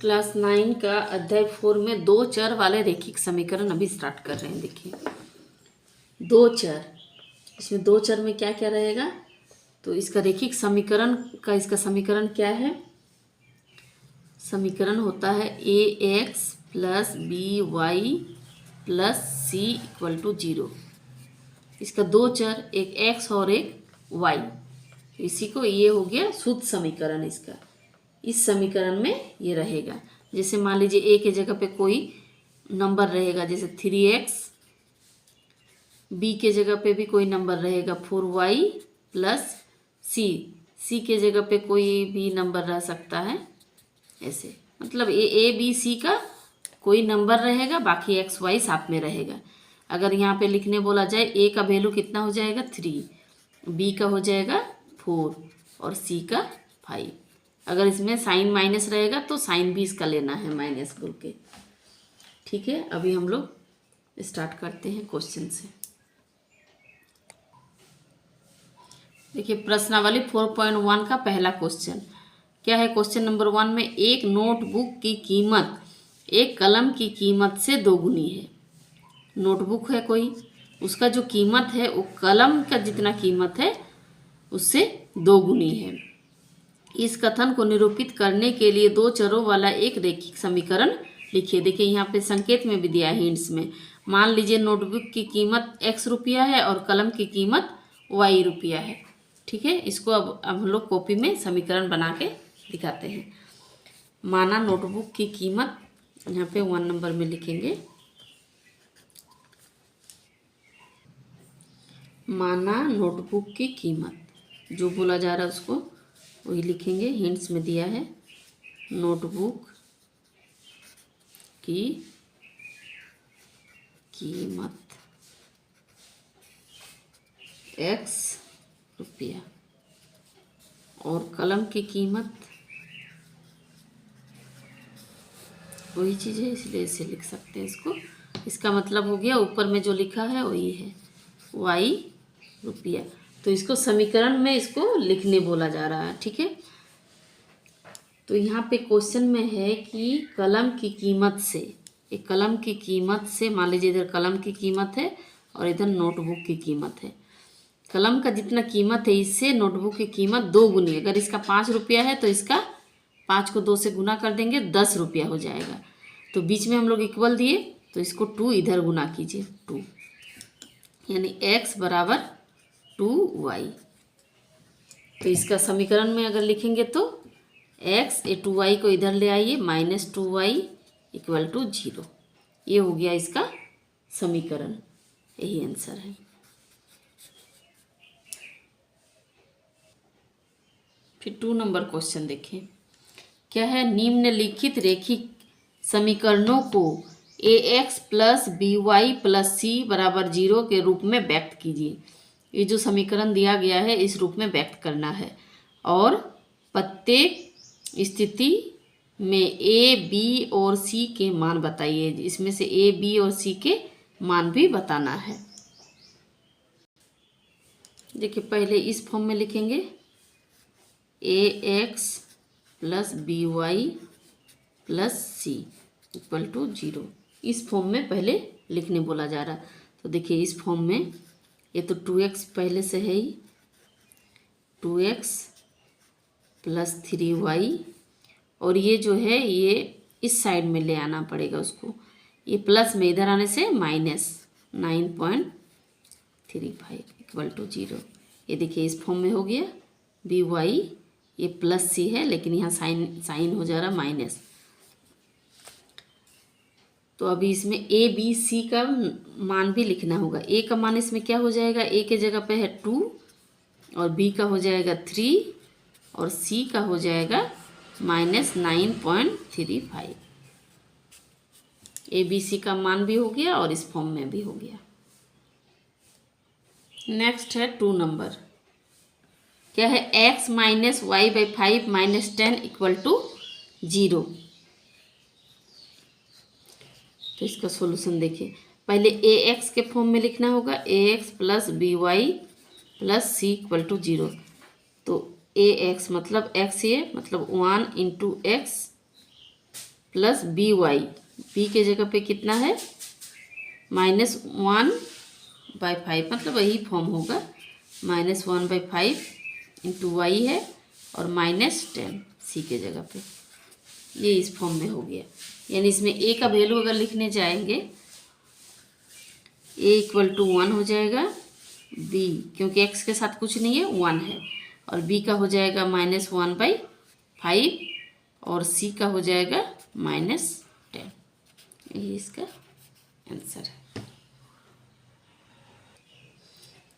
Class 9 का अध्याय 4 में दो चर वाले रैखिक समीकरण अभी स्टार्ट कर रहे हैं। देखिए दो चर, इसमें दो चर में क्या क्या रहेगा, तो इसका रैखिक समीकरण का इसका समीकरण क्या है, समीकरण होता है ax plus B Y plus c equal to 0। इसका दो चर, एक x और एक y, इसी को ये हो गया शुद्ध समीकरण। इसका इस समीकरण में ये रहेगा। जैसे मान लीजिए a के जगह पे कोई नंबर रहेगा, जैसे 3x, b के जगह पे भी कोई नंबर रहेगा 4y प्लस c के जगह पे कोई भी नंबर रह सकता है। ऐसे मतलब ए बी सी का कोई नंबर रहेगा, बाकी एक्स वाई साथ में रहेगा। अगर यहाँ पे लिखने बोला जाए, ए का वैल्यू कितना हो जाएगा 3, बी का हो जाएगा 4 और सी का 5। अगर इसमें साइन माइनस रहेगा तो साइन भी इसका लेना है माइनस बोल के। ठीक है, अभी हम लोग स्टार्ट करते हैं क्वेश्चन से। देखिए प्रश्नावली 4.1 का पहला क्वेश्चन क्या है। क्वेश्चन नंबर 1 में एक नोटबुक की कीमत एक कलम की कीमत से दोगुनी है। नोटबुक है कोई, उसका जो कीमत है वो कलम का जितना कीमत है उससे दोगुनी है। इस कथन को निरूपित करने के लिए दो चरों वाला एक रैखिक समीकरण लिखिए। देखिए यहाँ पे संकेत में भी दिया है, हिंट्स में। मान लीजिए नोटबुक की कीमत x रुपया है और कलम की कीमत y रुपया है। ठीक है, इसको अब हम लोग कॉपी में समीकरण बना के दिखाते हैं। माना नोटबुक की कीमत, यहाँ पे 1 नंबर में लिखेंगे, माना नोटबुक की कीमत, जो बोला जा रहा है उसको वही लिखेंगे। हिंट्स में दिया है नोटबुक की कीमत x रुपया और कलम की कीमत वही चीज़ है, इसलिए इसे लिख सकते हैं इसको। इसका मतलब हो गया ऊपर में जो लिखा है वही है y रुपया। तो इसको समीकरण में इसको लिखने बोला जा रहा है। ठीक है, तो यहाँ पे क्वेश्चन में है कि कलम की कीमत से, एक कलम की कीमत से, मान लीजिए इधर कलम की कीमत है और इधर नोटबुक की कीमत है। कलम का जितना कीमत है इससे नोटबुक की कीमत दो गुनी। अगर इसका 5 रुपया है तो इसका 5 को 2 से गुना कर देंगे, 10 रुपया हो जाएगा। तो बीच में हम लोग इक्वल दिए तो इसको 2 इधर गुना कीजिए, 2 यानी x बराबर 2y। तो इसका समीकरण में अगर लिखेंगे तो x, ये 2y को इधर ले आइए, -2y इक्वल टू 0। ये हो गया इसका समीकरण, यही आंसर है। फिर 2 नंबर क्वेश्चन देखें क्या है। निम्नलिखित रैखिक समीकरणों को ax प्लस by प्लस सी बराबर 0 के रूप में व्यक्त कीजिए। ये जो समीकरण दिया गया है इस रूप में व्यक्त करना है और प्रत्येक स्थिति में a, b और c के मान बताइए। इसमें से a, b और c के मान भी बताना है। देखिए पहले इस फॉर्म में लिखेंगे ax plus by plus c equal to 0। इस फॉर्म में पहले लिखने बोला जा रहा। तो देखिए इस फॉर्म में ये तो 2x पहले से है ही, 2x प्लस 3y, और ये जो है ये इस साइड में ले आना पड़ेगा उसको। ये प्लस में इधर आने से माइनस 9.35 इक्वल टू 0। ये देखिए इस फॉर्म में हो गया by, ये प्लस सी है लेकिन यहाँ साइन हो जा रहा माइनस। तो अभी इसमें a, b, c का मान भी लिखना होगा। a का मान इसमें क्या हो जाएगा, a के जगह पे है 2 और b का हो जाएगा 3 और c का हो जाएगा -9.35। a, b, c का मान भी हो गया और इस फॉर्म में भी हो गया। नेक्स्ट है 2 नंबर क्या है, x minus y by 5 minus 10 equal to 0। तो इसका सॉल्यूशन देखिए, पहले ax के फॉर्म में लिखना होगा, ax plus by plus c equal to 0। तो ax मतलब x, ये मतलब 1 into x plus B y, b के जगह पे कितना है -1/5, मतलब वही फॉर्म होगा, -1/5 इंटू वाई है और -10 सी के जगह पे, ये इस फॉर्म में हो गया। यानी इसमें ए का वैल्यू अगर लिखने जाएंगे, ए इक्वल टू 1 हो जाएगा, बी क्योंकि एक्स के साथ कुछ नहीं है 1 है, और बी का हो जाएगा -1/5 और सी का हो जाएगा -10। यही इसका आंसर है।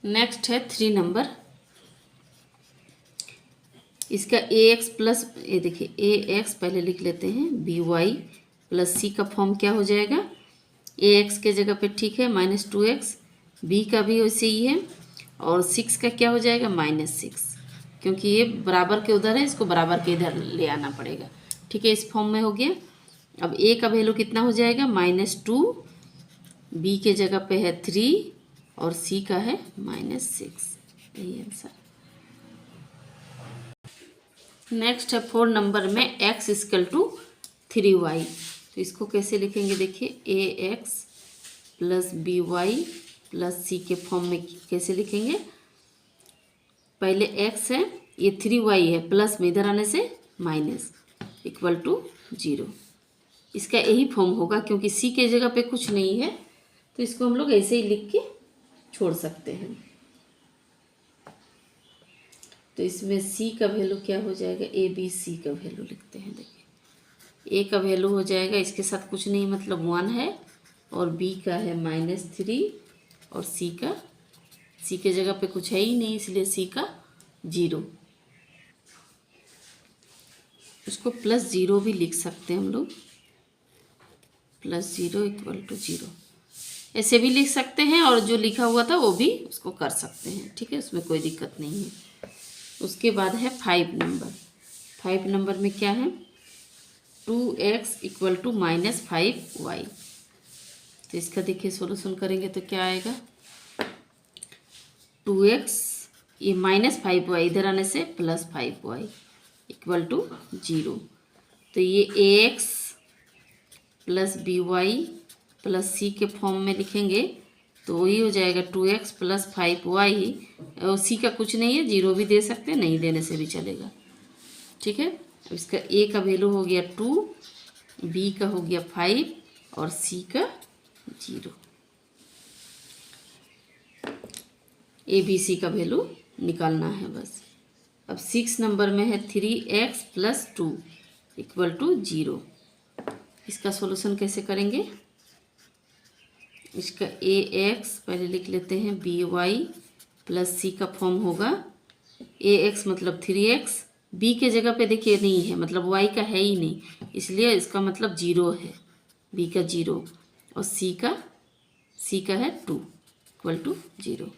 नेक्स्ट है 3 नंबर। इसका ए एक्स प्लस, ये देखिए ए एक्स पहले लिख लेते हैं, बी वाई प्लस सी का फॉर्म क्या हो जाएगा, ए एक्स के जगह पे ठीक है -2x, बी का भी वैसे ही है, और 6 का क्या हो जाएगा -6, क्योंकि ये बराबर के उधर है, इसको बराबर के इधर ले आना पड़ेगा। ठीक है, इस फॉर्म में हो गया। अब ए का वैल्यू कितना हो जाएगा -2, बी के जगह पे है 3 और सी का है -6। यही आंसर। नेक्स्ट है 4 नंबर में x इक्वल टू 3y। तो इसको कैसे लिखेंगे, देखिए A X plus B Y plus C के फॉर्म में कैसे लिखेंगे। पहले x है, ये 3y है, प्लस में इधर आने से माइनस, इक्वल टू 0। इसका यही फॉर्म होगा, क्योंकि सी के जगह पे कुछ नहीं है तो इसको हम लोग ऐसे ही लिख के छोड़ सकते हैं। तो इसमें सी का वैल्यू क्या हो जाएगा, ए बी सी का वैल्यू लिखते हैं। देखिए ए का वैल्यू हो जाएगा, इसके साथ कुछ नहीं मतलब 1 है, और बी का है -3 और सी का, सी के जगह पे कुछ है ही नहीं इसलिए सी का 0। उसको +0 भी लिख सकते हैं हम लोग, +0 इक्वल टू 0 ऐसे भी लिख सकते हैं, और जो लिखा हुआ था वो भी उसको कर सकते हैं। ठीक है, उसमें कोई दिक्कत नहीं है। उसके बाद है 5 नंबर। 5 नंबर में क्या है, 2x इक्वल टू -5y। तो इसका देखिए सॉल्यूशन करेंगे तो क्या आएगा, 2x, ये -5y इधर आने से +5y इक्वल टू 0। तो ये ax plus by plus C के फॉर्म में लिखेंगे तो वही हो जाएगा 2x प्लस 5y, और सी का कुछ नहीं है, 0 भी दे सकते हैं, नहीं देने से भी चलेगा। ठीक है, अब इसका a का वैल्यू हो गया 2, b का हो गया 5 और c का 0। a b c का वैल्यू निकालना है बस। अब 6 नंबर में है 3x प्लस 2 इक्वल टू 0। इसका सॉल्यूशन कैसे करेंगे, इसका ए एक्स पहले लिख लेते हैं, बी वाई प्लस सी का फॉर्म होगा, ए एक्स मतलब 3x, बी के जगह पे देखिए नहीं है, मतलब वाई का है ही नहीं, इसलिए इसका मतलब 0 है, बी का 0, और सी का है 2 इक्वल टू 0।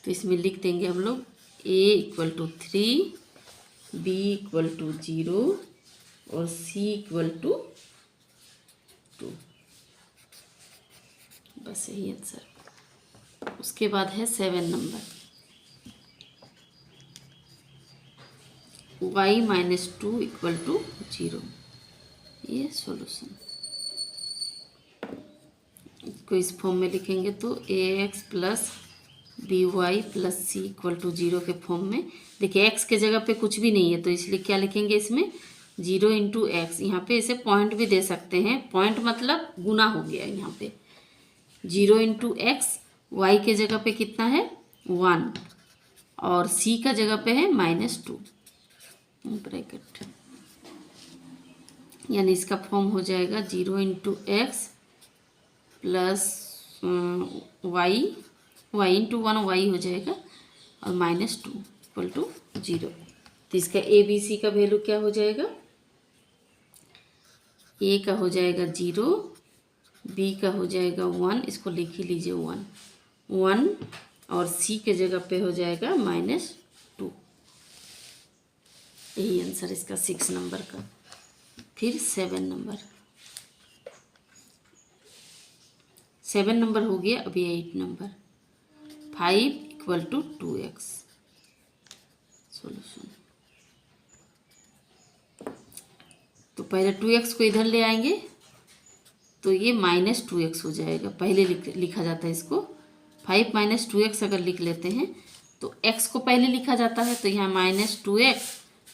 तो इसमें लिख देंगे हम लोग A equal to 3, B equal to 0 और सी इक्वल टू 2। बस यही आंसर। उसके बाद है 7 नंबर, y -2 इक्वल टू 0। ये सॉल्यूशन, इसको इस फॉर्म में लिखेंगे तो ax plus B Y plus c equal to 0 के फॉर्म में। देखिए x के जगह पे कुछ भी नहीं है तो इसलिए क्या लिखेंगे इसमें 0 इंटू एक्स। यहाँ पे इसे पॉइंट भी दे सकते हैं, पॉइंट मतलब गुना हो गया यहाँ पे। 0 इंटू एक्स, वाई के जगह पे कितना है 1 और सी का जगह पे है -2 ब्रैकेट, यानी इसका फॉर्म हो जाएगा 0 into x plus y into 1 y हो जाएगा और -2 इक्वल टू 0। तो इसका ए बी सी का वैल्यू क्या हो जाएगा, ए का हो जाएगा 0, बी का हो जाएगा 1, इसको लिख ही लीजिए 1 और सी के जगह पे हो जाएगा -2। यही आंसर इसका 6 नंबर का। फिर 7 नंबर, 7 नंबर हो गया। अभी 8 number, 5 equal to 2x solution. तो पहले 2x को इधर ले आएंगे तो ये -2x हो जाएगा। पहले लिखा जाता है इसको। 5 - 2x अगर लिख लेते हैं तो x को पहले लिखा जाता है, तो यहाँ -2x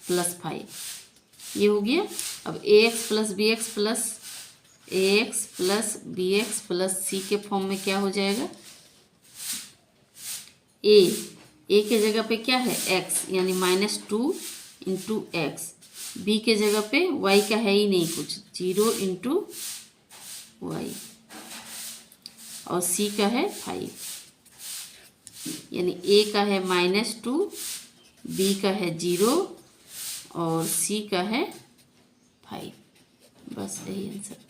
+ 5 ये हो गया। अब ax + bx + c के फॉर्म में क्या हो जाएगा? a के जगह पे क्या है? x, यानी -2 × x। b के जगह पे y का है ही नहीं कुछ, 0 × y। और c का है 5, यानी a का है -2, b का है 0 और c का है 5। बस यही आंसर।